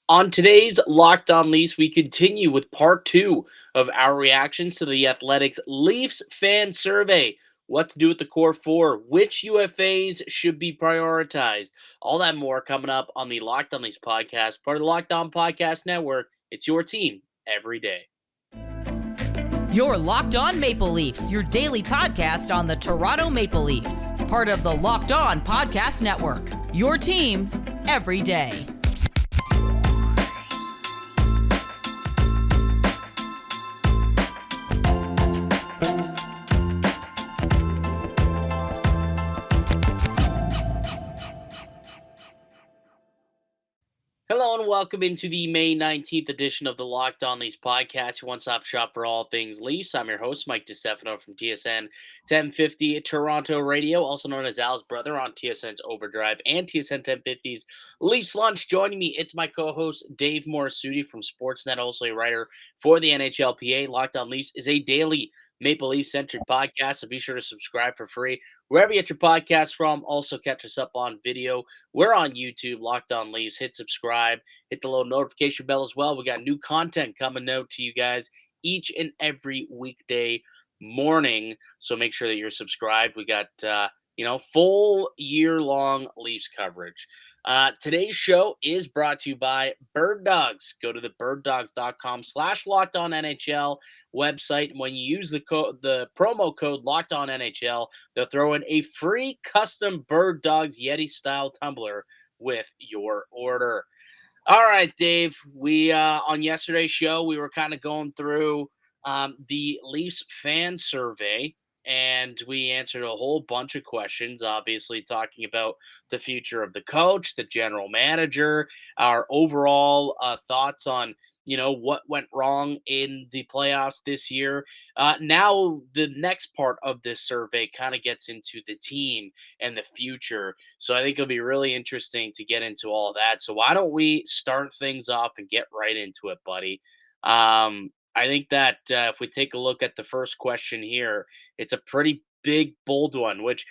On today's Locked On Leafs, we continue with part two of our reactions to the Athletics Leafs fan survey. What to do with the core four, which UFAs should be prioritized. All that and more coming up on the Locked On Leafs podcast, part of the Locked On Podcast Network. It's your team every day. You're Locked On Maple Leafs, your daily podcast on the Toronto Maple Leafs. Part of the Locked On Podcast Network. Your team every day. Hello and welcome into the May 19th edition of the Locked On Leafs podcast, your one-stop shop for all things Leafs. I'm your host, Mike DiStefano from TSN 1050 Toronto Radio, also known as Al's brother on TSN's Overdrive and TSN 1050's Leafs Lunch. Joining me, it's my co-host, Dave Morassutti from Sportsnet, also a writer for the NHLPA. Locked On Leafs is a daily Maple Leaf-centered podcast, so be sure to subscribe for free wherever you get your podcast from. Also, catch us up on video. We're on YouTube, Locked On Leafs. Hit subscribe, hit the little notification bell as well. We got new content coming out to you guys each and every weekday morning, so make sure that you're subscribed. We got full year-long Leafs coverage. Today's show is brought to you by Birddogs. Go to the birddogs.com/LockedOnNHL website. When you use the promo code LockedOnNHL, they'll throw in a free custom Birddogs Yeti-style tumbler with your order. All right, Dave. We on yesterday's show, we were kind of going through the Leafs fan survey, and we answered a whole bunch of questions, obviously talking about the future of the coach, the general manager, our overall thoughts on, what went wrong in the playoffs this year. Now, the next part of this survey kind of gets into the team and the future. So I think it'll be really interesting to get into all that. So why don't we start things off and get right into it, buddy? I think that if we take a look at the first question here, it's a pretty big, bold one, which,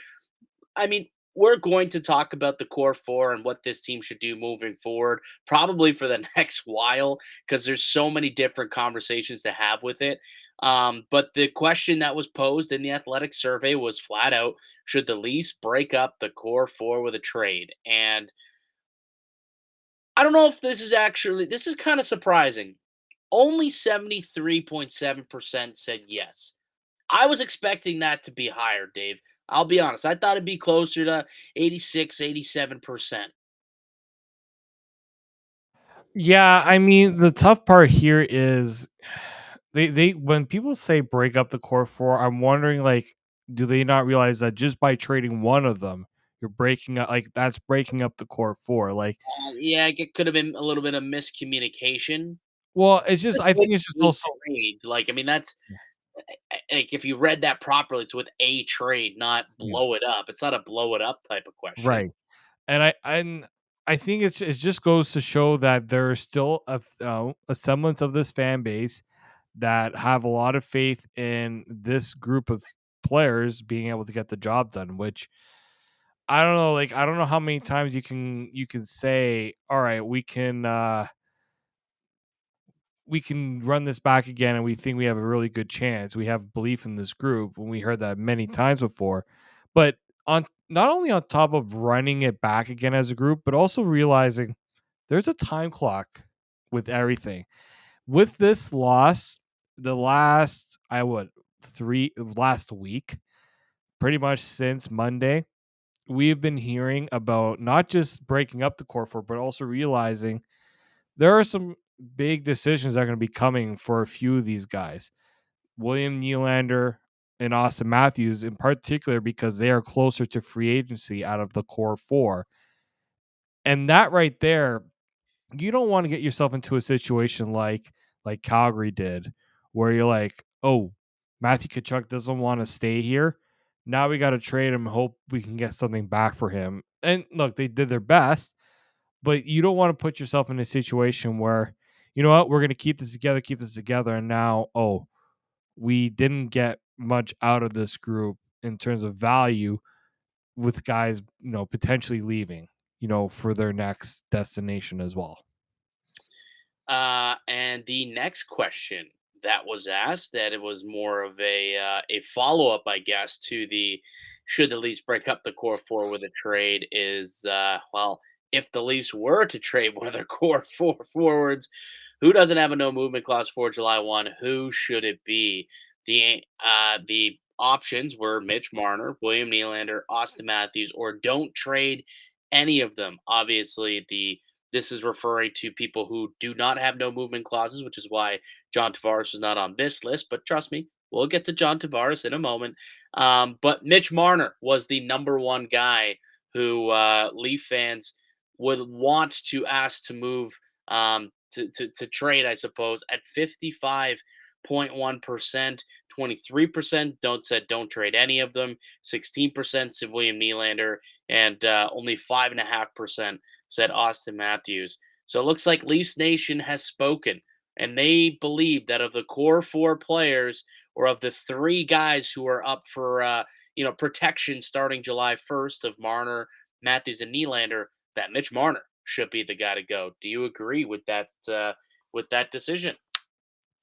I mean, we're going to talk about the core four and what this team should do moving forward, probably for the next while, because there's so many different conversations to have with it. But the question that was posed in the athletic survey was flat out, should the Leafs break up the core four with a trade? And I don't know if this is kind of surprising. Only 73.7% said yes. I was expecting that to be higher, Dave. I'll be honest. I thought it'd be closer to 86, 87%. Yeah, I mean, the tough part here is they when people say break up the core four, I'm wondering like, do they not realize that just by trading one of them, you're breaking up like that's breaking up the core four. Like, Yeah, it could have been a little bit of miscommunication. well, it's just But I with think it's just a also trade, like, I mean, that's like if you read that properly, it's with a trade, not yeah, blow it up. It's not a blow it up type of question. right. And I think it just goes to show that there's still a semblance of this fan base that have a lot of faith in this group of players being able to get the job done, which I don't know, like I don't know how many times you can say, all right, we can run this back again and we think we have a really good chance. We have belief in this group when we heard that many times before. But on not only on top of running it back again as a group, but also realizing there's a time clock with everything. With this loss, the last I would three last week, pretty much since Monday, we've been hearing about not just breaking up the core four, but also realizing there are some big decisions that are going to be coming for a few of these guys. William Nylander and Austin Matthews, in particular, because they are closer to free agency out of the core four. And that right there, you don't want to get yourself into a situation like Calgary did, where you're like, oh, Matthew Tkachuk doesn't want to stay here. Now we got to trade him, hope we can get something back for him. And look, they did their best, but you don't want to put yourself in a situation where, you know what, we're going to keep this together. And now, oh, we didn't get much out of this group in terms of value with guys, potentially leaving, for their next destination as well. And the next question that was asked, that it was more of a follow up, I guess, to the should the Leafs break up the core four with a trade is well, if the Leafs were to trade one of their core four forwards, who doesn't have a no movement clause for July 1? Who should it be? The options were Mitch Marner, William Nylander, Austin Matthews, or don't trade any of them. Obviously, the this is referring to people who do not have no movement clauses, which is why John Tavares was not on this list. But trust me, we'll get to John Tavares in a moment. But Mitch Marner was the number one guy who Leaf fans would want to ask to move to trade, I suppose, at 55.1%. 23% don't trade any of them. 16% said William Nylander, and only 5.5% said Austin Matthews. So it looks like Leafs Nation has spoken, and they believe that of the core four players, or of the three guys who are up for protection starting July 1st of Marner, Matthews, and Nylander, that Mitch Marner should be the guy to go. Do you agree with that decision?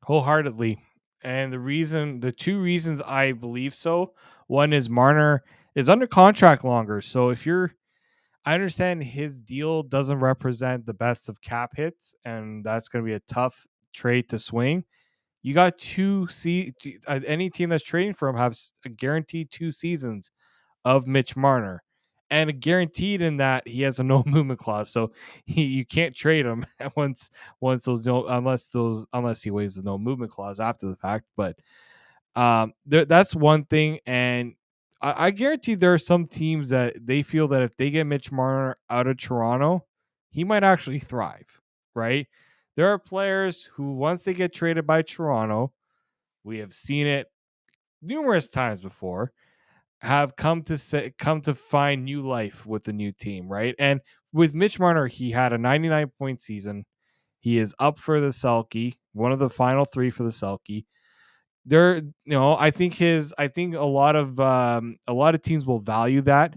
Wholeheartedly. And the two reasons I believe so, one is Marner is under contract longer. So I understand his deal doesn't represent the best of cap hits, and that's going to be a tough trade to swing. You got any team that's trading for him has a guaranteed 2 seasons of Mitch Marner, and guaranteed in that he has a no movement clause, so you can't trade him once those no unless he waives the no movement clause after the fact. But that's one thing, and I guarantee there are some teams that they feel that if they get Mitch Marner out of Toronto, he might actually thrive. Right? There are players who once they get traded by Toronto, we have seen it numerous times before, have come to find new life with the new team, right? And with Mitch Marner, he had a 99-point season. He is up for the Selkie, one of the final three for the Selkie. I think a lot of teams will value that.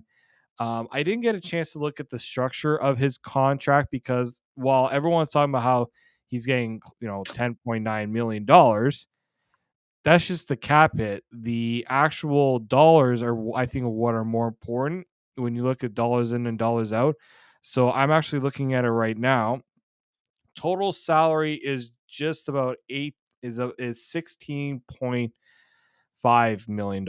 I didn't get a chance to look at the structure of his contract because while everyone's talking about how he's getting, $10.9 million, that's just the cap hit. The actual dollars are, I think, what are more important when you look at dollars in and dollars out. So I'm actually looking at it right now. Total salary is just about is $16.5 million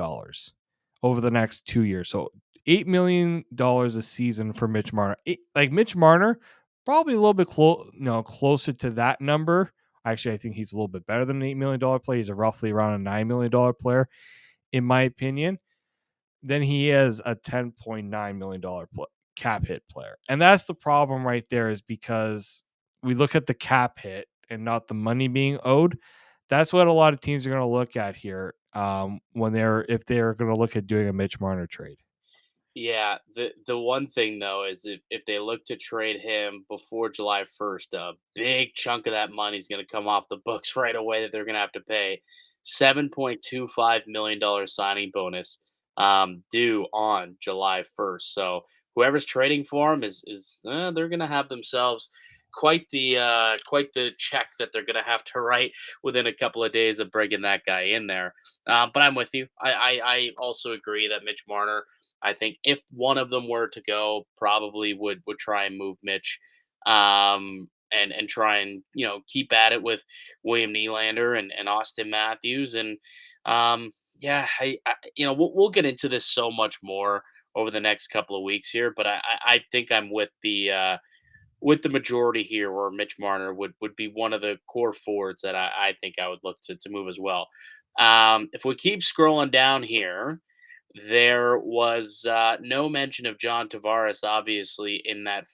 over the next 2 years. So $8 million a season for Mitch Marner. Like Mitch Marner, probably a little bit closer to that number. Actually, I think he's a little bit better than an $8 million player. He's roughly around a $9 million player, in my opinion. Than he is a $10.9 million cap hit player. And that's the problem right there, is because we look at the cap hit and not the money being owed. That's what a lot of teams are going to look at here if they're going to look at doing a Mitch Marner trade. Yeah, the one thing though is if they look to trade him before July 1st, a big chunk of that money is going to come off the books right away that they're going to have to pay. $7.25 million signing bonus due on July 1st. So whoever's trading for him is they're going to have themselves quite the check that they're going to have to write within a couple of days of bringing that guy in there. But I'm with you. I also agree that Mitch Marner, I think if one of them were to go, probably would try and move Mitch, and try and keep at it with William Nylander and Austin Matthews, and yeah, we'll get into this so much more over the next couple of weeks here, but I think I'm with the majority here, where Mitch Marner would be one of the core forwards that I think I would look to move as well. If we keep scrolling down here, there was no mention of John Tavares, obviously, in that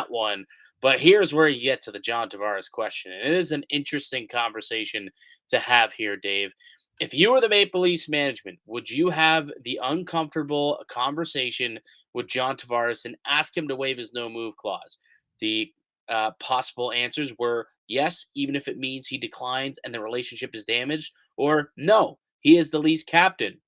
one. But here's where you get to the John Tavares question. And it is an interesting conversation to have here, Dave. If you were the Maple Leafs management, would you have the uncomfortable conversation with John Tavares and ask him to waive his no move clause? The possible answers were yes, even if it means he declines and the relationship is damaged, or no, he is the Leafs captain.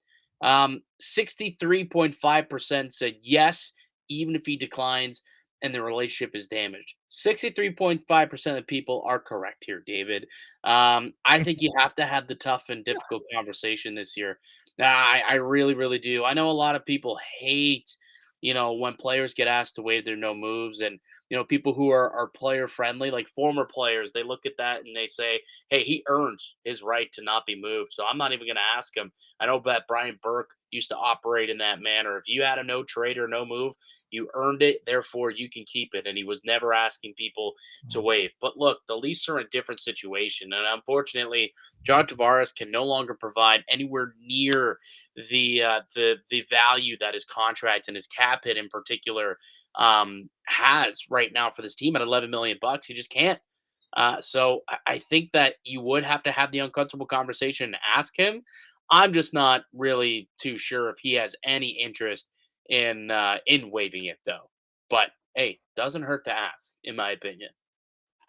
63.5% said yes, even if he declines. and the relationship is damaged. 63.5% of people are correct here, David. I think you have to have the tough and difficult conversation this year. I really, really do. I know a lot of people hate, when players get asked to waive their no moves, and people who are player friendly, like former players, they look at that and they say, "Hey, he earns his right to not be moved, so I'm not even going to ask him." I know that Brian Burke used to operate in that manner. If you had a no trade or no move, you earned it, therefore you can keep it. And he was never asking people to waive. But look, the Leafs are in a different situation. And unfortunately, John Tavares can no longer provide anywhere near the value that his contract and his cap hit in particular has right now for this team at 11 million bucks. He just can't. So I think that you would have to have the uncomfortable conversation and ask him. I'm just not really too sure if he has any interest in waiving it though. But hey, doesn't hurt to ask, in my opinion.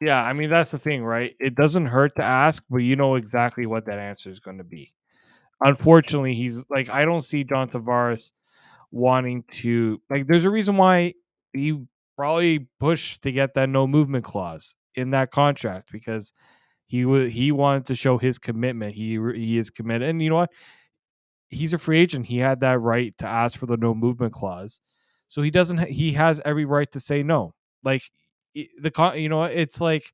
Yeah, I mean that's the thing, right? It doesn't hurt to ask, but you know exactly what that answer is going to be. Unfortunately, he's like I don't see John Tavares wanting to like. There's a reason why he probably pushed to get that no movement clause in that contract because he wanted to show his commitment. He is committed, and you know what? He's a free agent. He had that right to ask for the no movement clause, so he doesn't. He has every right to say no. Like it's like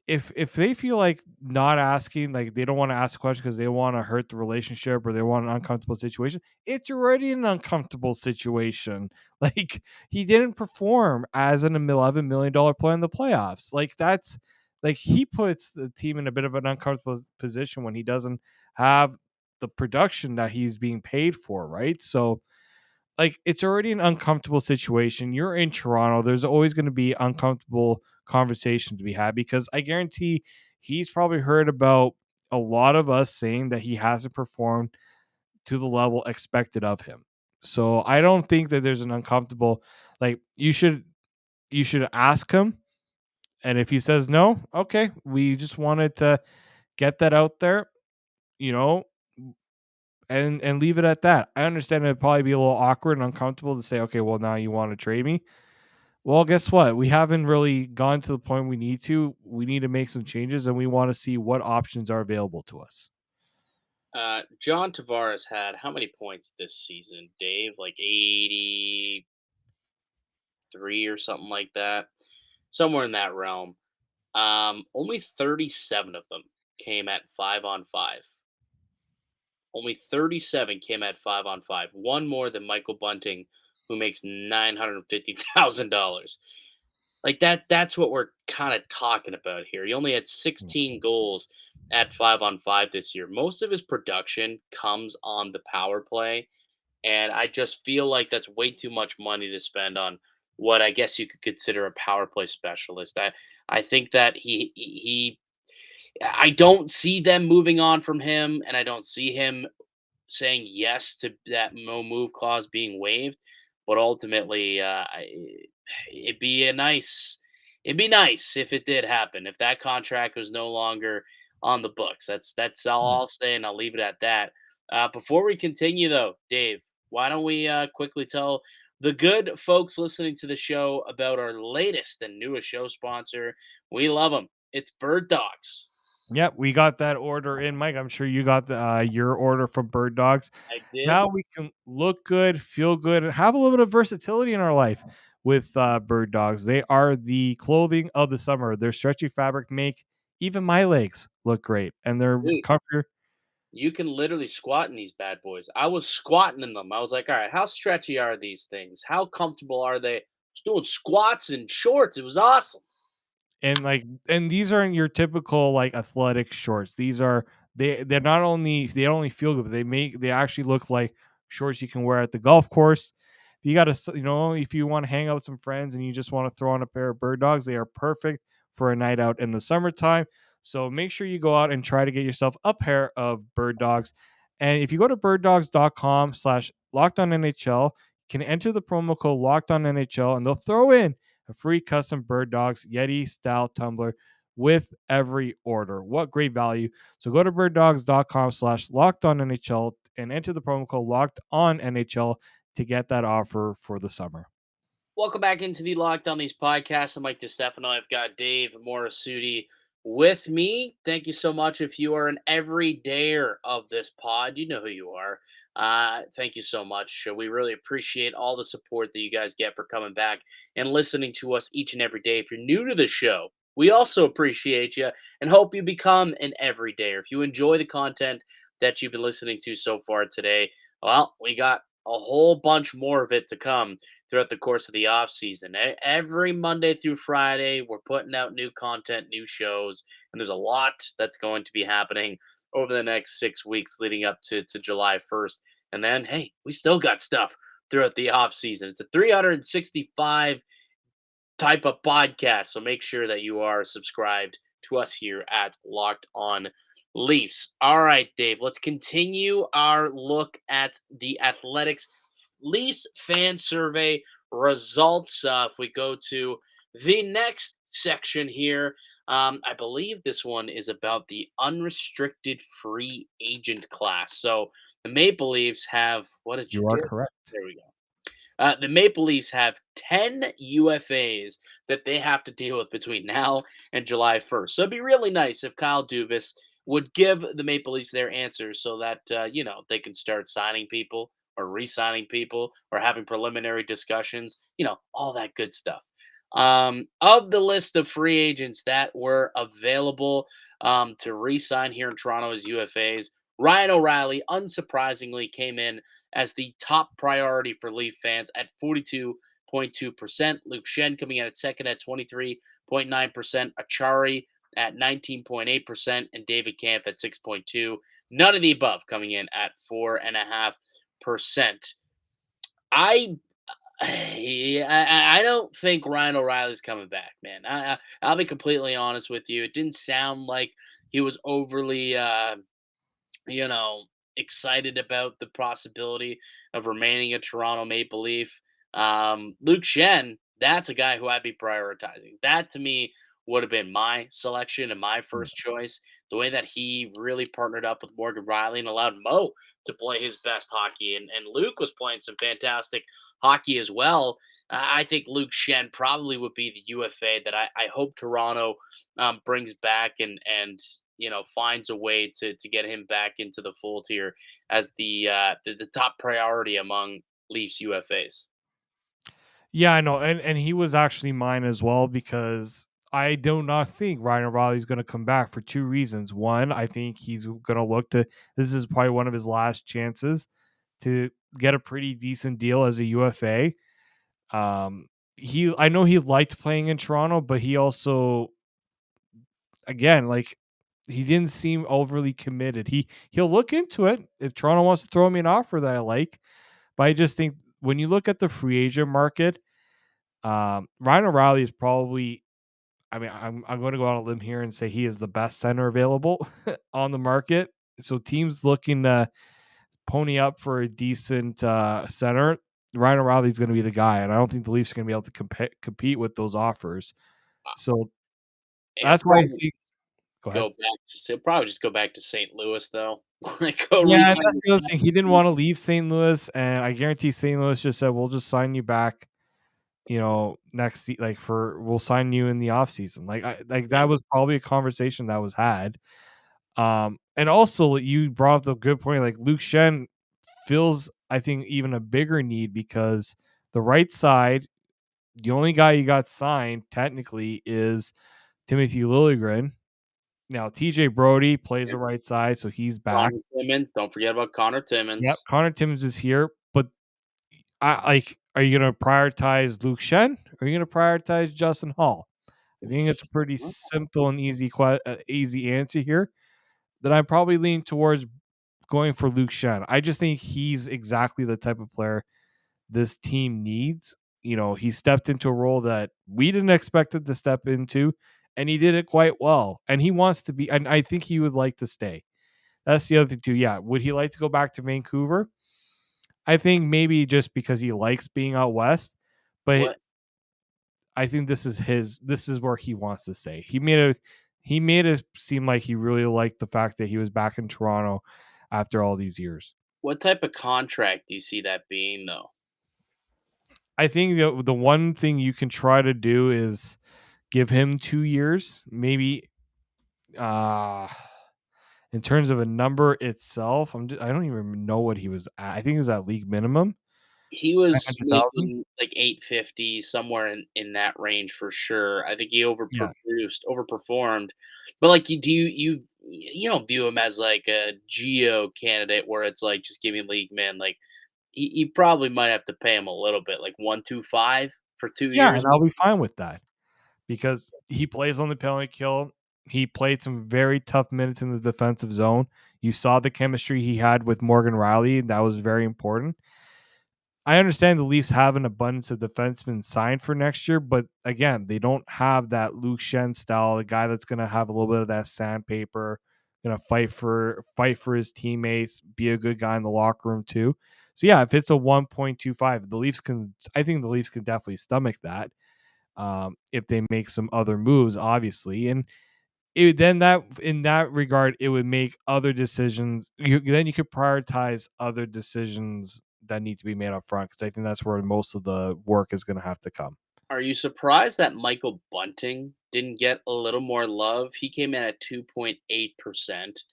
if they feel like not asking, like they don't want to ask a question because they want to hurt the relationship or they want an uncomfortable situation, it's already an uncomfortable situation. Like he didn't perform as an $11 million player in the playoffs. Like that's like he puts the team in a bit of an uncomfortable position when he doesn't have the production that he's being paid for, right? So like it's already an uncomfortable situation. You're in Toronto. There's always going to be uncomfortable conversation to be had because I guarantee he's probably heard about a lot of us saying that he hasn't performed to the level expected of him. So I don't think that there's an uncomfortable like you should ask him, and if he says no, okay, we just wanted to get that out there, you know, and leave it at that. I understand it'd probably be a little awkward and uncomfortable to say, okay, well now you want to trade me. Well, guess what? We haven't really gone to the point we need to. We need to make some changes, and we want to see what options are available to us. John Tavares had how many points this season, Dave? Like 83 or something like that, somewhere in that realm. Only 37 of them came at 5-on-5. Only 37 came at 5-on-5. One more than Michael Bunting, who makes $950,000. Like that's what we're kind of talking about here. He only had 16 goals at 5-on-5 this year. Most of his production comes on the power play, and I just feel like that's way too much money to spend on what I guess you could consider a power play specialist. I think that I don't see them moving on from him, and I don't see him saying yes to that no move clause being waived. But ultimately, it'd be a nice, it'd be nice if it did happen. If that contract was no longer on the books, that's all Mhm. I'll say, and I'll leave it at that. Before we continue, though, Dave, why don't we quickly tell the good folks listening to the show about our latest and newest show sponsor? We love them. It's Bird Dogs. Yep, we got that order in, Mike. I'm sure you got your order from Bird Dogs. I did. Now we can look good, feel good, and have a little bit of versatility in our life with Bird Dogs. They are the clothing of the summer. Their stretchy fabric make even my legs look great, and they're Dude, comfortable. you can literally squat in these bad boys. I was squatting in them. I was like, all right, how stretchy are these things? How comfortable are they? I was doing squats in shorts. It was awesome. And these aren't your typical like athletic shorts. These are they're not only they don't only feel good, but they actually look like shorts you can wear at the golf course. If you got to if you want to hang out with some friends and you just want to throw on a pair of Bird Dogs, they are perfect for a night out in the summertime. So make sure you go out and try to get yourself a pair of Bird Dogs. And if you go to birddogs.com/lockedonnhl, you can enter the promo code lockedonnhl and they'll throw in a free custom Bird Dogs Yeti style tumbler with every order. What great value. So go to birddogs.com/locked on NHL and enter the promo code locked on NHL to get that offer for the summer. Welcome back into the Locked On These podcasts. I'm Mike DiStefano. I've got Dave Morassutti with me. Thank you so much. If you are an everydayer of this pod, you know who you are. Thank you so much. We really appreciate all the support that you guys get for coming back and listening to us each and every day. If you're new to the show, we also appreciate you and hope you become an everydayer. If you enjoy the content that you've been listening to so far today, well, we got a whole bunch more of it to come throughout the course of the off season. Every Monday through Friday, we're putting out new content, new shows, and there's a lot that's going to be happening over the next 6 weeks leading up to July 1st. And then, hey, we still got stuff throughout the off season. It's a 365 type of podcast, so make sure that you are subscribed to us here at Locked On Leafs. All right, Dave, let's continue our look at the Athletics Leafs fan survey results. If we go to the next section here, I believe this one is about the unrestricted free agent class. So the Maple Leafs have, what did you You are do? correct. There we go. The Maple Leafs have 10 UFAs that they have to deal with between now and July 1st. So it'd be really nice if Kyle Dubas would give the Maple Leafs their answers so that, they can start signing people or re signing people or having preliminary discussions, all that good stuff. Of the list of free agents that were available to re sign here in Toronto as UFAs, Ryan O'Reilly, unsurprisingly, came in as the top priority for Leaf fans at 42.2%. Luke Shen coming in at second at 23.9%. Achari at 19.8%. And David Kampf at 6.2%. None of the above coming in at 4.5%. I I don't think Ryan O'Reilly's coming back, man. I'll be completely honest with you. It didn't sound like he was overly you know, excited about the possibility of remaining a Toronto Maple Leaf. Luke Shen, that's a guy who I'd be prioritizing. That to me would have been my selection and my first choice. The way that he really partnered up with Morgan Riley and allowed Mo to play his best hockey, and Luke was playing some fantastic hockey as well. I think Luke Shen probably would be the UFA that I hope Toronto brings back and finds a way to get him back into the fold here as the top priority among Leafs UFAs. Yeah, I know, and he was actually mine as well because I do not think Ryan O'Reilly is going to come back for two reasons. One, I think he's going to look to this is probably one of his last chances to get a pretty decent deal as a UFA. I know he liked playing in Toronto, but he also again like he didn't seem overly committed. He'll look into it if Toronto wants to throw me an offer that I like, but I just think when you look at the free agent market, Ryan O'Reilly is probably. I mean, I'm going to go on a limb here and say he is the best center available on the market. So teams looking to pony up for a decent center, Ryan O'Reilly is going to be the guy, and I don't think the Leafs are going to be able to compete with those offers. So He'll that's why I probably think. Go ahead. he'll probably just go back to St. Louis though. Like go Yeah, re-sign that's with the other thing. He didn't them. want to leave St. Louis, and I guarantee St. Louis just said, "We'll just sign you back." We'll sign you in the off season. Yeah. That was probably a conversation that was had. And also you brought up the good point. Like Luke Shen fills, I think, even a bigger need because the right side, the only guy you got signed technically is Timothy Liljegren. Now TJ Brody plays the right side, so he's back. Connor Timmins. Don't forget about Connor Yep, Timmins. Connor Timmins is here, but are you gonna prioritize Luke Shen or are you gonna prioritize Justin Hall? I think it's a pretty simple and easy answer here. That I probably lean towards going for Luke Shen. I just think he's exactly the type of player this team needs. He stepped into a role that we didn't expect him to step into, and he did it quite well. And he wants to be, and I think he would like to stay. That's the other thing too. Yeah, would he like to go back to Vancouver? I think maybe just because he likes being out west, but What I think this is where he wants to stay. He made it seem like he really liked the fact that he was back in Toronto after all these years. what type of contract do you see that being though? I think the one thing you can try to do is give him 2 years, maybe. uh in terms of a number itself, I don't even know what he was at. I think he was at league minimum, He was 900,000. making like 850 somewhere in that range for sure. I think he Yeah. overperformed. But like you don't view him as like a geo candidate where it's like just give me league man. Like you probably might have to pay him a little bit, like 125 for 2 years. And I'll be fine with that because he plays on the penalty kill. He played some very tough minutes in the defensive zone. You saw the chemistry he had with Morgan Riley. That was very important. I understand the Leafs have an abundance of defensemen signed for next year, but again, they don't have that Luke Shen style, the guy that's going to have a little bit of that sandpaper, going to fight for his teammates, be a good guy in the locker room too. So yeah, if it's a 1.25, the Leafs can. I think the Leafs can definitely stomach that if they make some other moves, obviously, and then that in that regard, it would make other decisions. Then you could prioritize other decisions that need to be made up front because I think that's where most of the work is going to have to come. Are you surprised that Michael Bunting didn't get a little more love? He came in at 2.8%.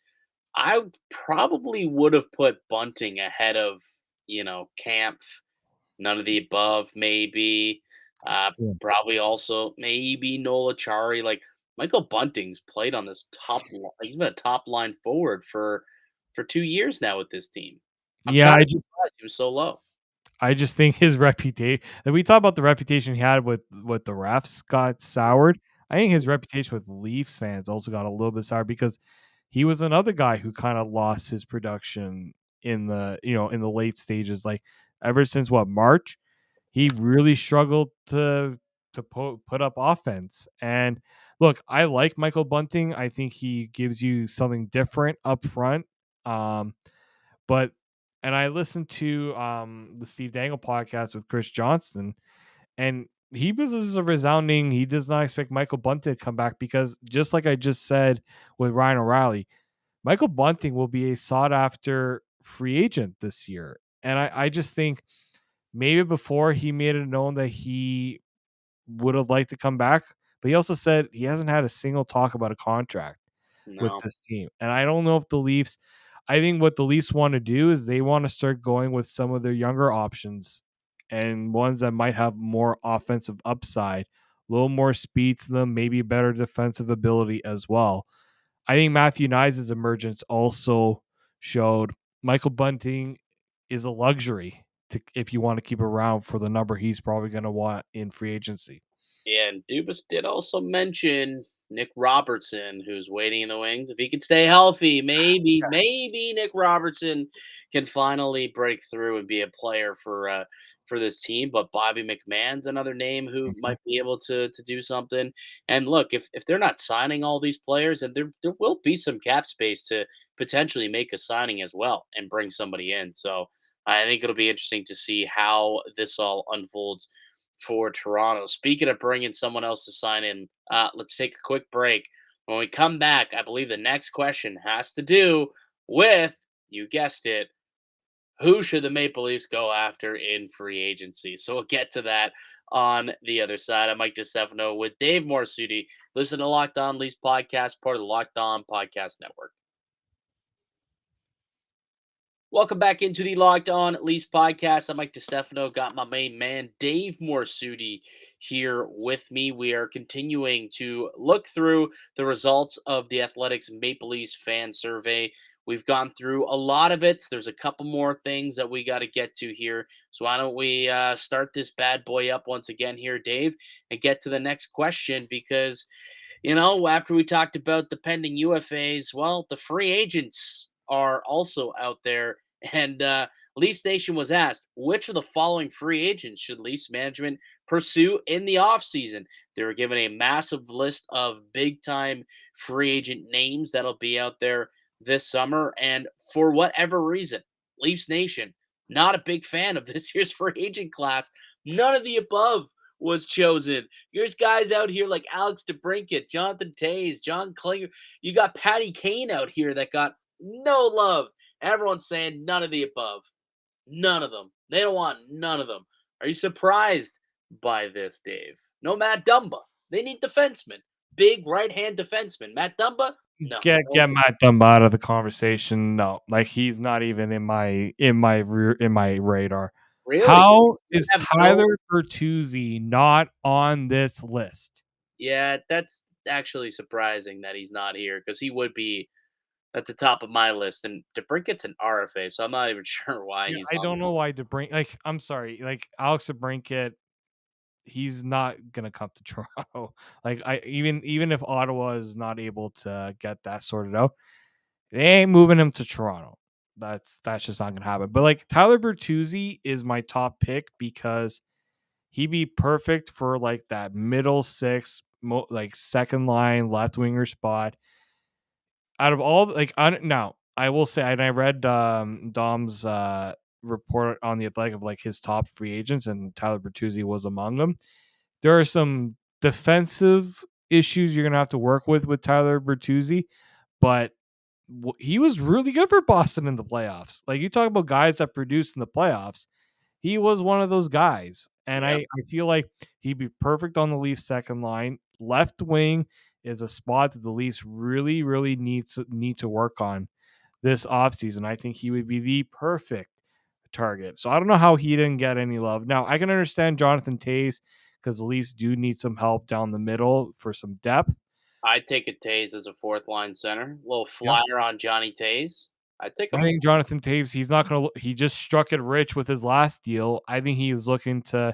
I probably would have put Bunting ahead of, Camp, none of the above, maybe. Yeah. Probably also maybe Nola Chari. Like Michael Bunting's played on this he's been a top line forward for 2 years now with this team. I'm Yeah, kind I of just surprised he was so low. I just think his reputation. And we talk about the reputation he had with the refs got soured. I think his reputation with Leafs fans also got a little bit sour because he was another guy who kind of lost his production in the late stages. Like ever since what March, he really struggled to put up offense. And look, I like Michael Bunting. I think he gives you something different up front. Um, but and I listened to the Steve Dangle podcast with Chris Johnston, and he was just a resounding. He does not expect Michael Bunting to come back because just like I just said with Ryan O'Reilly, Michael Bunting will be a sought after free agent this year. And I just think maybe before he made it known that he would have liked to come back, but he also said he hasn't had a single talk about a contract with No. this team. And I don't know if the Leafs, I think what the Leafs want to do is they want to start going with some of their younger options and ones that might have more offensive upside, a little more speed to them, maybe better defensive ability as well. I think Matthew Knies' emergence also showed Michael Bunting is a luxury to if you want to keep around for the number he's probably going to want in free agency. And Dubas did also mention Nick Robertson, who's waiting in the wings. If he can stay healthy, maybe Nick Robertson can finally break through and be a player for this team. But Bobby McMahon's another name who Mhm. might be able to do something. And look, if they're not signing all these players, and there will be some cap space to potentially make a signing as well and bring somebody in. So I think it'll be interesting to see how this all unfolds for Toronto. Speaking of bringing someone else to sign in, let's take a quick break. When we come back, I believe the next question has to do with, you guessed it, who should the Maple Leafs go after in free agency? So we'll get to that on the other side. I'm Mike DiStefano with Dave Morassutti. Listen to Locked On Leafs podcast, part of the Locked On Podcast Network. Welcome back into the Locked On Leafs podcast. I'm Mike DiStefano. Got my main man, Dave Morassutti, here with me. We are continuing to look through the results of the Athletics Maple Leafs fan survey. We've gone through a lot of it. There's a couple more things that we got to get to here. So why don't we start this bad boy up once again here, Dave, and get to the next question because after we talked about the pending UFAs, well, the free agents are also out there. And Leafs Nation was asked, which of the following free agents should Leafs management pursue in the offseason? They were given a massive list of big time free agent names that'll be out there this summer. And for whatever reason, Leafs Nation, not a big fan of this year's free agent class. None of the above was chosen. There's guys out here like Alex DeBrincat, Jonathan Tays, John Klinger. You got Patty Kane out here that got no love. Everyone's saying none of the above. None of them. They don't want none of them. Are you surprised by this, Dave? No Matt Dumba. They need defensemen. Big right-hand defenseman. Matt Dumba? No. Get Matt Dumba out of the conversation. No, like he's not even in my radar. Really? How You is have no. Tyler Bertuzzi not on this list? Yeah, that's actually surprising that he's not here because he would be at the top of my list. And DeBrincat's an RFA, so I'm not even sure why Yeah, he's I on. don't know why I'm sorry, like Alex DeBrincat, he's not gonna come to Toronto. Like even if Ottawa is not able to get that sorted out, they ain't moving him to Toronto. That's just not gonna happen. But like Tyler Bertuzzi is my top pick because he'd be perfect for like that middle six, like second line left winger spot. Out of all, like, now I will say, and I read Dom's report on the Athletic of like his top free agents, and Tyler Bertuzzi was among them. There are some defensive issues you're gonna have to work with Tyler Bertuzzi, but he was really good for Boston in the playoffs. Like you talk about guys that produce in the playoffs, he was one of those guys. And Yeah, I feel like he'd be perfect on the Leafs second line. Left wing is a spot that the Leafs really, really need to work on this offseason. I think he would be the perfect target. So I don't know how he didn't get any love. Now I can understand Jonathan Toews because the Leafs do need some help down the middle for some depth. I'd take a Taze as a fourth line center. Little Yep. flyer on Johnny Taze. I'd take a. I think Jonathan Toews, he's not going to, he just struck it rich with his last deal. I think he is looking to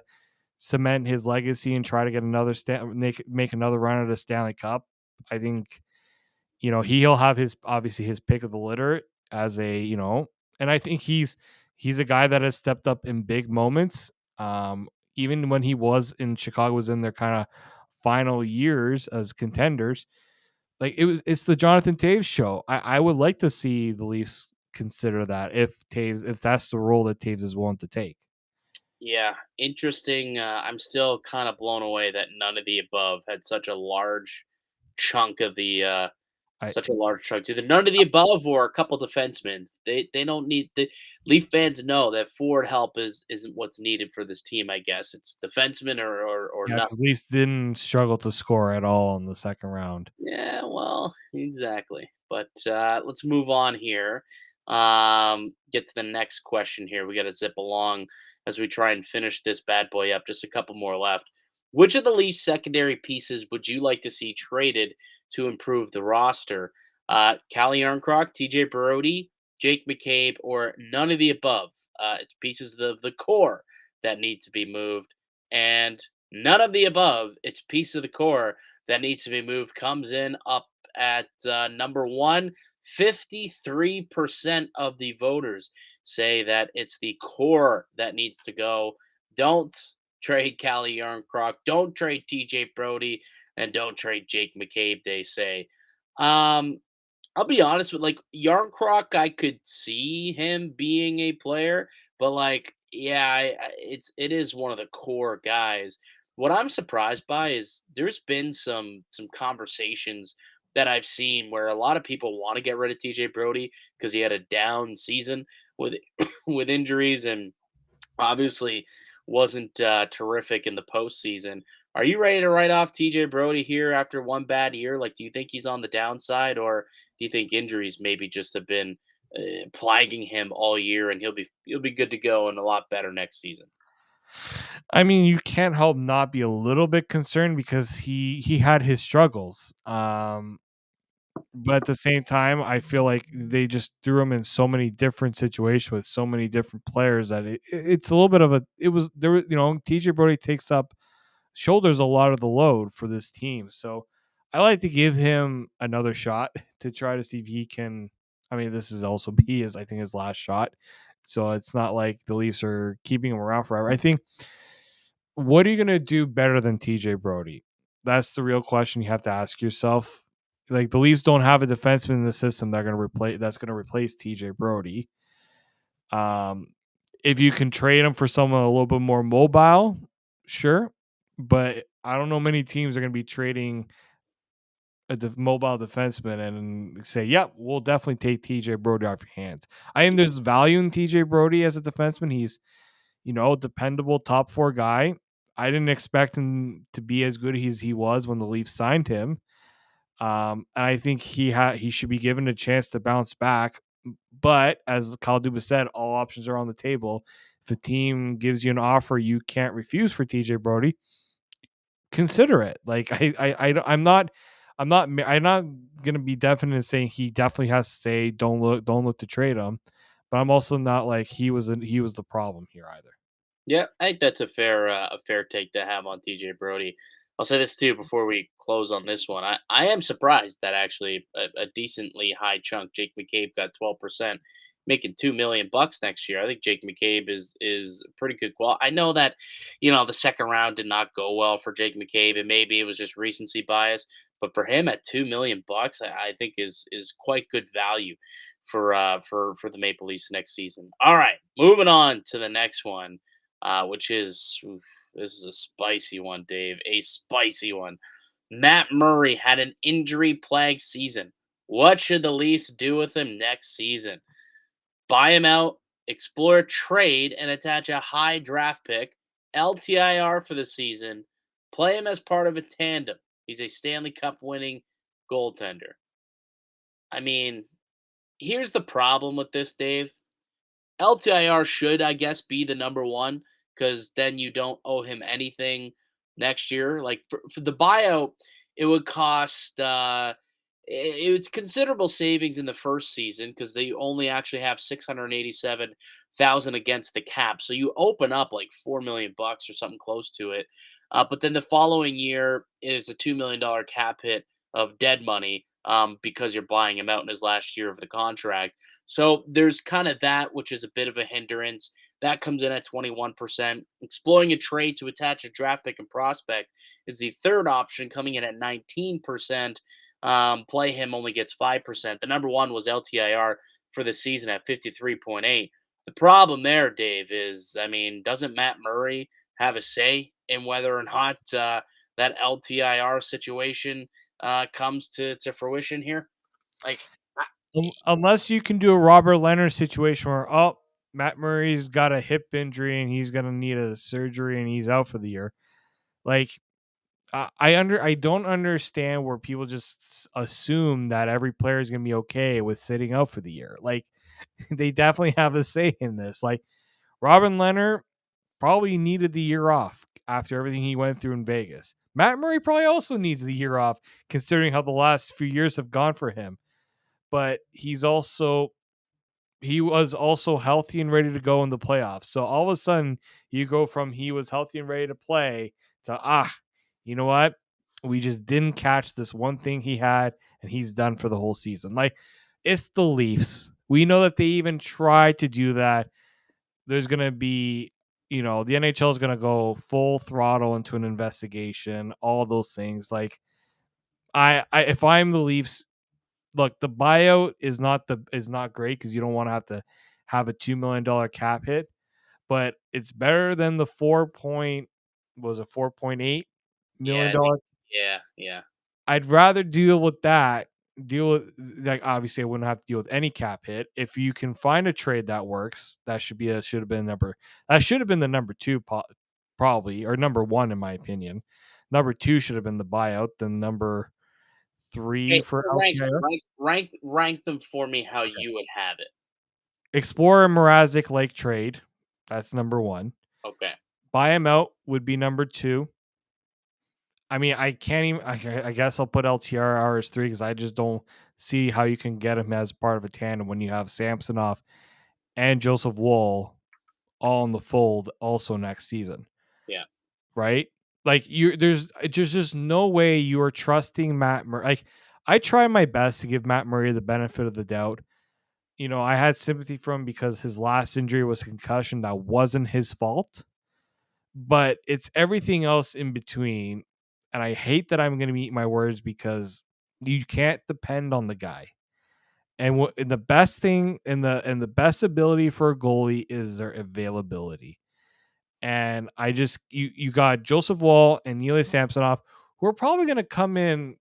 cement his legacy and try to get another make another run at a Stanley Cup. I think he'll have his obviously his pick of the litter as a and I think he's a guy that has stepped up in big moments. Even when he was in Chicago, was in their kind of final years as contenders. Like it's the Jonathan Taves show. I would like to see the Leafs consider that if that's the role that Taves is willing to take. Yeah, interesting. I'm still kind of blown away that none of the above had such a large chunk of the I such a large chunk. Either none of the above or a couple defensemen. They don't need the Leaf fans know that forward help isn't what's needed for this team. I guess it's defensemen or Yeah, nothing. because Leafs didn't struggle to score at all in the second round. Yeah, well, exactly. But let's move on here. Get to the next question here. We got to zip along as we try and finish this bad boy up. Just a couple more left. Which of the Leafs secondary pieces would you like to see traded to improve the roster? Callie Yarncroc, TJ Brody, Jake McCabe, or none of the above? It's pieces of the core that need to be moved, and none of the above. It's piece of the core that needs to be moved comes in up at number one. 53% of the voters say that it's the core that needs to go. Don't trade Callie Yarncroc. Don't trade TJ Brody. And don't trade Jake McCabe, they say. Um, I'll be honest with Yarncroc, I could see him being a player, but yeah, it is one of the core guys. What I'm surprised by is there's been some conversations that I've seen where a lot of people want to get rid of TJ Brody because he had a down season with with injuries and obviously wasn't terrific in the postseason. Are you ready to write off TJ Brody here after one bad year? Like, do you think he's on the downside, or do you think injuries maybe just have been plaguing him all year, and he'll be good to go and a lot better next season? I mean, you can't help not be a little bit concerned because he had his struggles. But at the same time, I feel like they just threw him in so many different situations with so many different players that it's a little bit of a it was there was TJ Brody takes up shoulders a lot of the load for this team. So I like to give him another shot to try to see if he can. I mean, this is also I think his last shot. So it's not like the Leafs are keeping him around forever. I think what are you going to do better than TJ Brody? That's the real question you have to ask yourself. Like the Leafs don't have a defenseman in the system that's going to replace TJ Brody. Um, if you can trade him for someone a little bit more mobile, sure, but I don't know many teams are going to be trading mobile defenseman and say, "Yep, we'll definitely take TJ Brody off your hands." I think there's value in TJ Brody as a defenseman. dependable top 4 guy. I didn't expect him to be as good as he was when the Leafs signed him. And I think he should be given a chance to bounce back. But as Kyle Dubas said, all options are on the table. If a team gives you an offer you can't refuse for TJ Brody, consider it. Like I'm not gonna be definite in saying he definitely has to say don't look to trade him, but I'm also not like he was the problem here either. Yeah, I think that's a fair take to have on TJ Brody. I'll say this too before we close on this one. I am surprised that actually a decently high chunk, Jake McCabe got 12%, making $2 million next year. I think Jake McCabe is pretty good quality. I know that, the second round did not go well for Jake McCabe, and maybe it was just recency bias. But for him at $2 million, I think is quite good value for the Maple Leafs next season. All right, moving on to the next one, which is this is a spicy one, Dave. A spicy one. Matt Murray had an injury-plagued season. What should the Leafs do with him next season? Buy him out, explore a trade, and attach a high draft pick, LTIR for the season. Play him as part of a tandem. He's a Stanley Cup winning goaltender. I mean, here's the problem with this, Dave. LTIR should, I guess, be the number one because then you don't owe him anything next year. Like for the buyout, it would cost it's considerable savings in the first season because they only actually have 687,000 against the cap. So you open up like $4 million or something close to it. But then the following year is a $2 million cap hit of dead money because you're buying him out in his last year of the contract. So there's kind of that, which is a bit of a hindrance. That comes in at 21%. Exploring a trade to attach a draft pick and prospect is the third option, coming in at 19%. Play him only gets 5%. The number one was LTIR for the season at 53.8. The problem there, Dave, is I mean, doesn't Matt Murray have a say in whether or not that LTIR situation comes to fruition here? Like, Unless you can do a Robert Leonard situation where Matt Murray's got a hip injury and he's gonna need a surgery and he's out for the year. Like I don't understand where people just assume that every player is gonna be okay with sitting out for the year. Like they definitely have a say in this. Like Robin Leonard probably needed the year off after everything he went through in Vegas. Matt Murray probably also needs the year off considering how the last few years have gone for him. But he was also healthy and ready to go in the playoffs. So all of a sudden, you go from he was healthy and ready to play to you know what? We just didn't catch this one thing he had, and he's done for the whole season. Like it's the Leafs. We know that they even tried to do that. There's gonna be, the NHL is gonna go full throttle into an investigation. All those things. Like if I'm the Leafs, look, the buyout is not great because you don't want to have a $2 million cap hit, but it's better than the 4.8 yeah, million I think, dollar. yeah, yeah. I'd rather deal with that. Deal with like obviously I wouldn't have to deal with any cap hit. If you can find a trade that works, that should have been the number two probably, or number one in my opinion. Number two should have been the buyout. Then number three Okay, for so LTIR. rank them for me how you would have it. Explorer Mrazek Lake trade. That's number one. Okay. Buy him out would be number two. I mean, I can't even. I guess I'll put LTR as three because I just don't see how you can get him as part of a tandem when you have Samsonov and Joseph Woll all in the fold also next season, Yeah. right? Like there's just no way you are trusting Matt Murray. Like I try my best to give Matt Murray the benefit of the doubt. I had sympathy for him because his last injury was a concussion that wasn't his fault, but it's everything else in between. And I hate that I'm going to eat my words because you can't depend on the guy. And the best thing and the best ability for a goalie is their availability. And you got Joseph Wall and Ilya Samsonov who are probably going to come in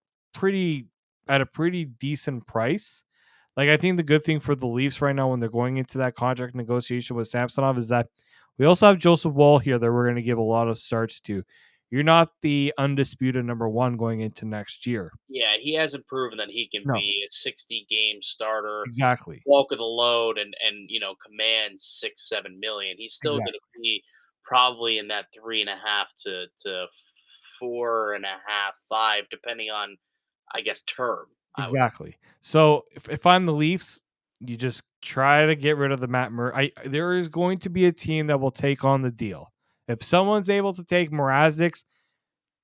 at a pretty decent price. Like I think the good thing for the Leafs right now when they're going into that contract negotiation with Samsonov is that We also have Joseph Wall here that we're going to give a lot of starts to. You're not the undisputed number one going into next year. Yeah, he hasn't proven that he can No, be a 60-game starter, exactly. bulk of the load, and command 6-7 million. He's still going Exactly. to be probably in that 3.5 to 4.5, 5, depending on, I guess, term. I would. Exactly. So if I'm the Leafs, you just try to get rid of the Matt Murray. There is going to be a team that will take on the deal. If someone's able to take Mrazek's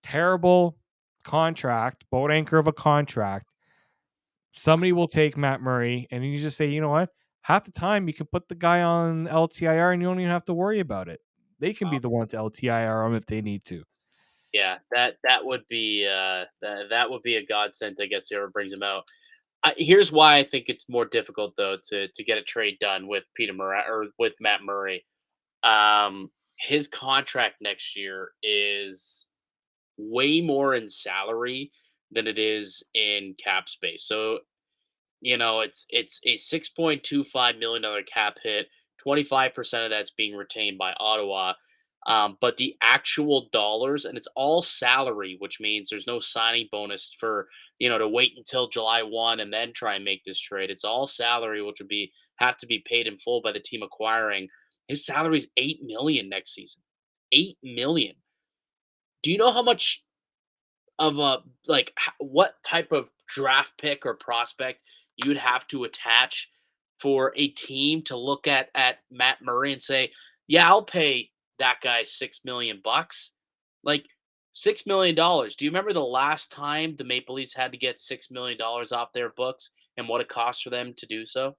terrible contract, boat anchor of a contract, somebody will take Matt Murray, and you just say, you know what? Half the time you can put the guy on LTIR and you don't even have to worry about it. They can be the one to LTIR him if they need to. Yeah, that would be that would be a godsend. I guess whoever brings him out. Here's why I think it's more difficult though to get a trade done with or with Matt Murray. His contract next year is way more in salary than it is in cap space. So it's a $6.25 million cap hit. 25% of that's being retained by Ottawa. But the actual dollars, and it's all salary, which means there's no signing bonus for, to wait until July 1 and then try and make this trade. It's all salary, which would be have to be paid in full by the team acquiring. His salary is 8 million next season. 8 million. Do you know how much of a what type of draft pick or prospect you would have to attach for a team to look at Matt Murray and say, "Yeah, I'll pay that guy 6 million bucks." Like $6 million. Do you remember the last time the Maple Leafs had to get $6 million off their books and what it cost for them to do so?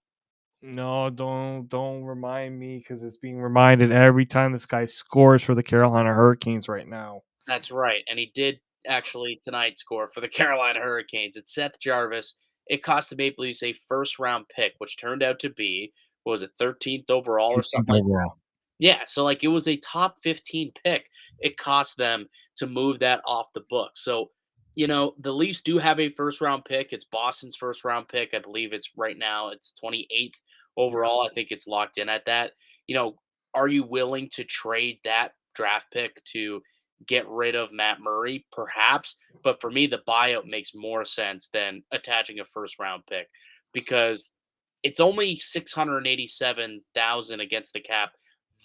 No, don't remind me because it's being reminded every time this guy scores for the Carolina Hurricanes right now. That's right, and he did actually tonight score for the Carolina Hurricanes. It's Seth Jarvis. It cost the Maple Leafs a first round pick, which turned out to be, what was it, 13th overall or 13th something like that. overall. Yeah, so like it was a top 15 pick. It cost them to move that off the book. So, the Leafs do have a first round pick. It's Boston's first round pick. I believe it's right now, it's 28th Yeah. overall. I think it's locked in at that. You know, are you willing to trade that draft pick to get rid of Matt Murray? Perhaps. But for me, the buyout makes more sense than attaching a first round pick because it's only 687,000 against the cap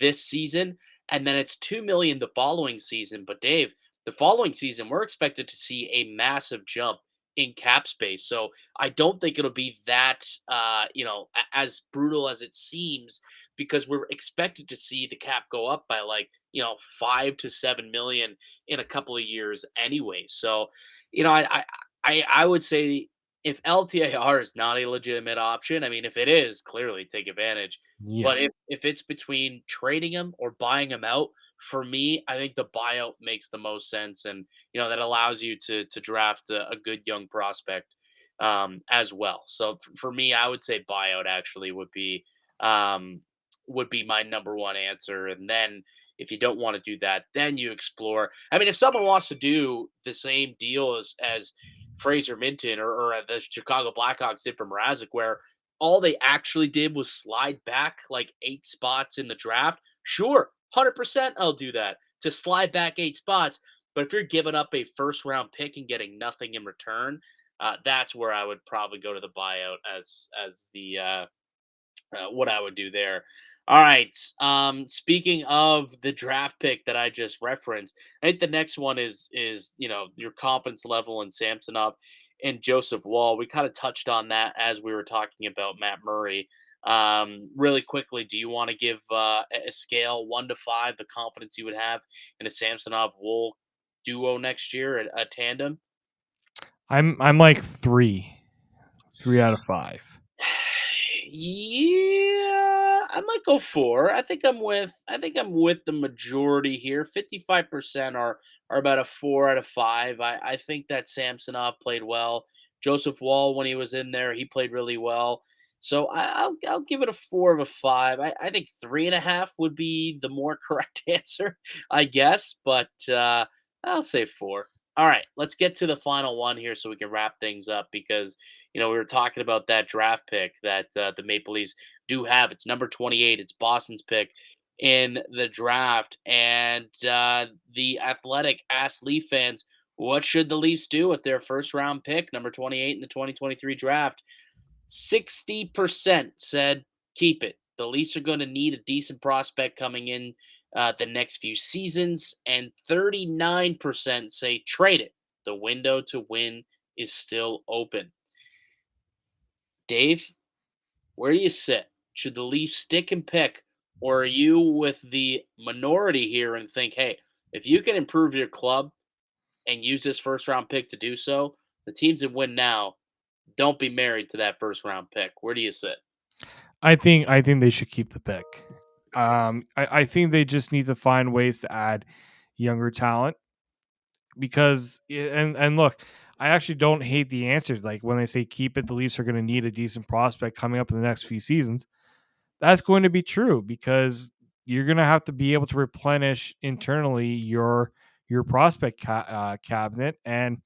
this season, and then it's 2 million the following season. But Dave, the following season, we're expected to see a massive jump in cap space. So I don't think it'll be that as brutal as it seems because we're expected to see the cap go up by 5 to 7 million in a couple of years anyway. So, I would say if LTAR is not a legitimate option, I mean, if it is, clearly take advantage. Yeah. But if it's between trading him or buying him out, for me, I think the buyout makes the most sense, and that allows you to draft a good young prospect as well. So for me, I would say buyout actually um, would be my number one answer. And then if you don't want to do that, then you explore. I mean, if someone wants to do the same deal as Fraser Minton or the Chicago Blackhawks did for Mrazek, where all they actually did was slide back like 8 spots in the draft, sure, 100% I'll do that to slide back 8 spots. But if you're giving up a first round pick and getting nothing in return, that's where I would probably go to the buyout as the what I would do there. All right. Speaking of the draft pick that I just referenced, I think the next one is your confidence level in Samsonov and Joseph Wall. We kind of touched on that as we were talking about Matt Murray. Really quickly, do you want to give a scale 1 to 5 the confidence you would have in a Samsonov Wool duo next year, a tandem? I'm like 3 out of 5. Yeah, I might go 4. I think I'm with the majority here. 55% are about a 4 out of 5. I think that Samsonov played well. Joseph Wall, when he was in there, he played really well. So I'll give it a 4 of a 5. I think 3.5 would be the more correct answer, I guess. But I'll say 4. All right, let's get to the final one here so we can wrap things up because we were talking about that draft pick that the Maple Leafs do have. It's number 28. It's Boston's pick. in the draft. And the Athletic asked Leaf fans, what should the Leafs do with their first round pick, number 28 in the 2023 draft? 60% said keep it. The Leafs are going to need a decent prospect coming in the next few seasons, and 39% say trade it. The window to win is still open. Dave, where do you sit? Should the Leafs stick and pick, or are you with the minority here and think, hey, if you can improve your club and use this first round pick to do so, the teams that win now, don't be married to that first round pick. Where do you sit? I think they should keep the pick. I think they just need to find ways to add younger talent because and look, I actually don't hate the answer. Like when they say keep it, the Leafs are going to need a decent prospect coming up in the next few seasons. That's going to be true because you're going to have to be able to replenish internally your prospect cabinet, and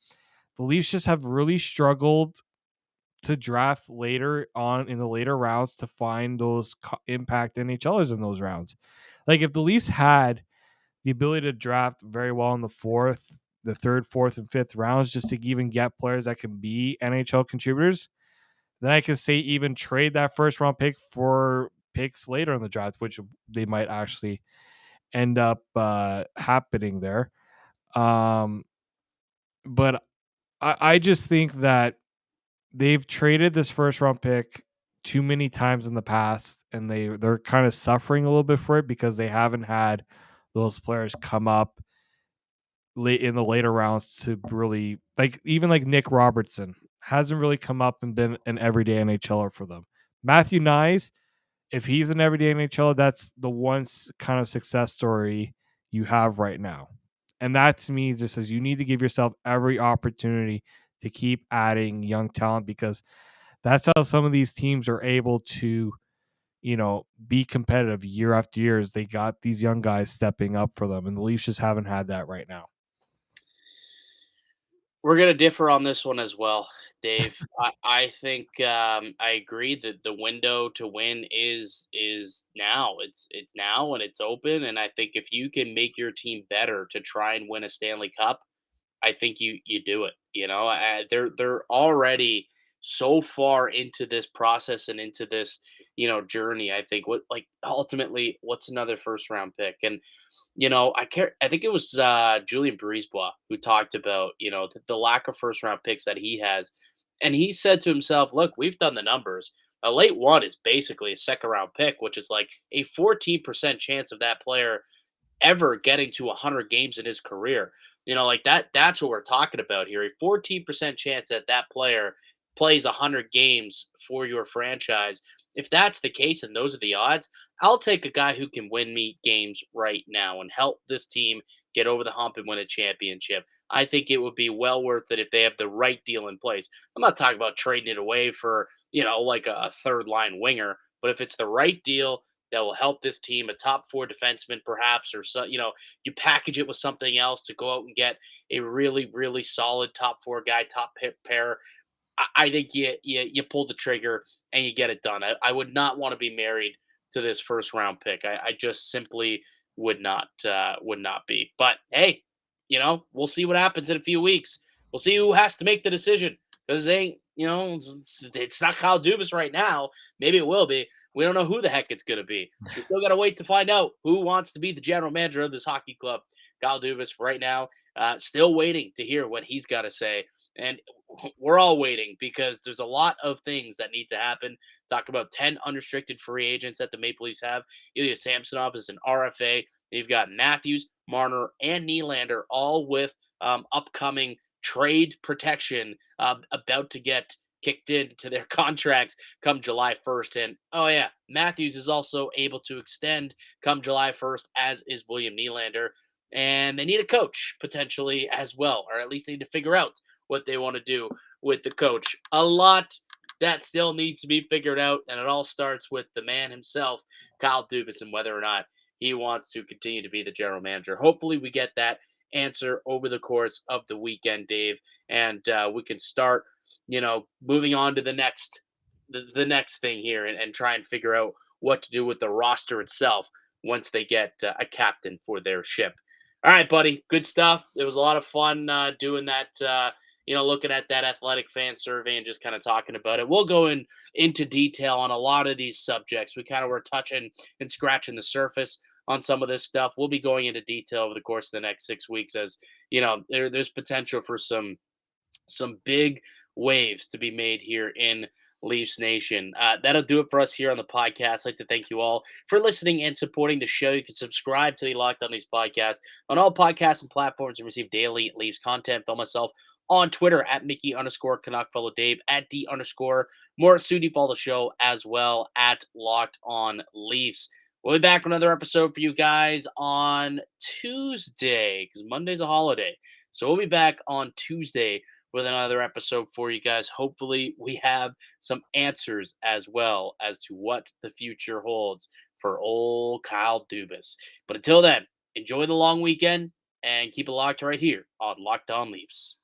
the Leafs just have really struggled to draft later on in the later rounds to find those impact NHLers in those rounds. Like if the Leafs had the ability to draft very well in the third, fourth, and fifth rounds just to even get players that can be NHL contributors, then I can say even trade that first round pick for picks later in the draft, which they might actually end up happening there. Um, but I just think that they've traded this first round pick too many times in the past, and they're kind of suffering a little bit for it because they haven't had those players come up late in the later rounds to really like even like Nick Robertson hasn't really come up and been an everyday NHLer for them. Matthew Nyes, if he's an everyday NHLer, that's the one kind of success story you have right now. And that to me just says you need to give yourself every opportunity to keep adding young talent because that's how some of these teams are able to, be competitive year after year as they got these young guys stepping up for them. And the Leafs just haven't had that right now. We're gonna differ on this one as well, Dave. I think I agree that the window to win is now. It's now and it's open. And I think if you can make your team better to try and win a Stanley Cup, I think you do it. They're already so far into this process and into this journey. I think what like ultimately, what's another first round pick? And I care. I think it was Julian Brisebois who talked about the lack of first round picks that he has, and he said to himself, "Look, we've done the numbers. A late one is basically a second round pick, which is like a 14% chance of that player ever getting to 100 games in his career. Like that's what we're talking about here. A 14% chance that that player plays 100 games for your franchise. If that's the case and those are the odds, I'll take a guy who can win me games right now and help this team get over the hump and win a championship. I think it would be well worth it if they have the right deal in place. I'm not talking about trading it away for, like a third line winger, but if it's the right deal, that will help this team, a top four defenseman perhaps, or so, you package it with something else to go out and get a really, really solid top four guy, top pair. I think you pull the trigger and you get it done. I would not want to be married to this first round pick. I just simply would not be. But hey, we'll see what happens in a few weeks. We'll see who has to make the decision because they ain't, it's not Kyle Dubas right now. Maybe it will be. We don't know who the heck it's going to be. We still got to wait to find out who wants to be the general manager of this hockey club. Kyle Dubas right now, still waiting to hear what he's got to say. And we're all waiting because there's a lot of things that need to happen. Talk about 10 unrestricted free agents that the Maple Leafs have. Ilya Samsonov is an RFA. They've got Matthews, Marner, and Nylander all with upcoming trade protection about to get kicked into their contracts come July 1st. And oh yeah, Matthews is also able to extend come July 1st, as is William Nylander. And they need a coach potentially as well, or at least they need to figure out what they want to do with the coach. A lot that still needs to be figured out, and it all starts with the man himself, Kyle Dubas, and whether or not he wants to continue to be the general manager. Hopefully, we get that answer over the course of the weekend, Dave, and we can start, moving on to the next thing here and try and figure out what to do with the roster itself once they get a captain for their ship. All right, buddy. Good stuff. It was a lot of fun doing that. Looking at that athletic fan survey and just kind of talking about it. We'll go into detail on a lot of these subjects. We kind of were touching and scratching the surface on some of this stuff. We'll be going into detail over the course of the next 6 weeks, as there's potential for some big waves to be made here in Leafs Nation. That'll do it for us here on the podcast. I'd like to thank you all for listening and supporting the show. You can subscribe to the Locked On Leafs podcast on all podcasts and platforms and receive daily Leafs content. Follow myself on Twitter at Mickey_Canuck. Follow Dave at D_Morassutti. Follow the show as well at Locked On Leafs. We'll be back with another episode for you guys on Tuesday, because Monday's a holiday. So we'll be back on Tuesday with another episode for you guys. Hopefully we have some answers as well as to what the future holds for old Kyle Dubas. But until then, enjoy the long weekend and keep it locked right here on Locked On Leafs.